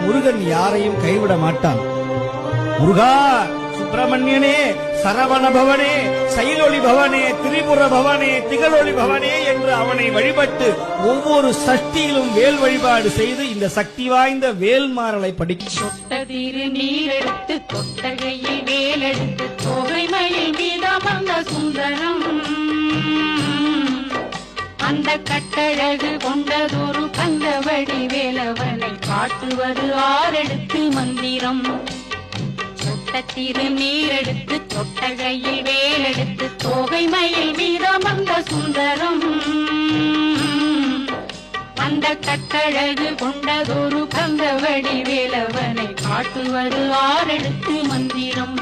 முருகன் யாரையும் கைவிட மாட்டான். முருகா, சுப்பிரமணியனே, சரவண பவனே, சைலொளி பவனே, திரிபுர பவனே, திகழொளி பவனே என்று அவனை வழிபட்டு ஒவ்வொரு சஷ்டியிலும் வேல் வழிபாடு செய்து இந்த சக்தி வாய்ந்த வேல்மாறலை சொட்டதிரு நீரெடுத்து தொட்டகையில் வேலெடுத்து தொகைமையில் மீதமர்ந்த சுந்தரம் அந்த கட்டழகு கொண்டதொரு கந்தவடி வேலவனை காட்டுவது ஆரெடுத்து மந்திரம். சொட்டத்திரு நீரெடுத்து தொட்டகையில் வேலெடுத்து தொகைமையில் மீதமர்ந்த சுந்தரம் அந்த கட்டழகு கொண்டதொரு கந்தவடி வேலவனை காட்டுவது ஆரெடுத்து மந்திரம்.